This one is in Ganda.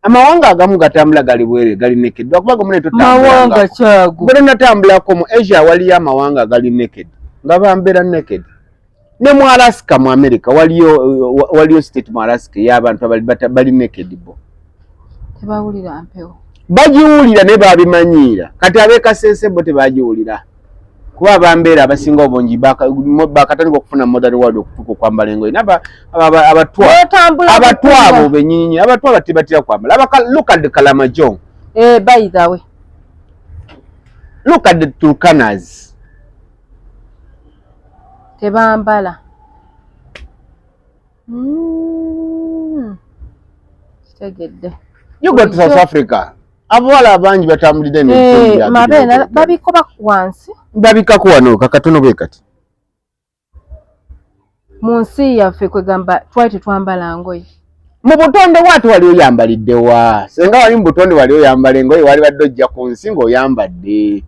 amawanga agamu gatambula gali bwere gali naked lwakuba gomune totambula mawanga kyago bwe natambulako mu Asia waliyo amawanga gali naked nga bambera naked ne mu Alaska mu America waliyo state mu Alaska y'abantu bali naked bo tebawulira mpewo bagiwulira ne babimanyiira kati abekasese bo tebagiwulira kuba bambera abasinga obungi bakatandika okufuna modern world okutuka okwambala engoye abatwabo benyinyi abatwabo tibatira kwambala look at the Kalamajong by the way look at the Turkanas tebambala kitegedde you go to South Africa abawala abangi batambulidde n'ensimbi mabena babikoba wansi babikako wano kakatono bwe kati mu nsi yaffe kwegamba twali tetwambala ngoye mu butonde watu wali oyambalidde wa senga wali mu butonde wali oyambala engoye wali badde ojja ku nsi ng'oyambadde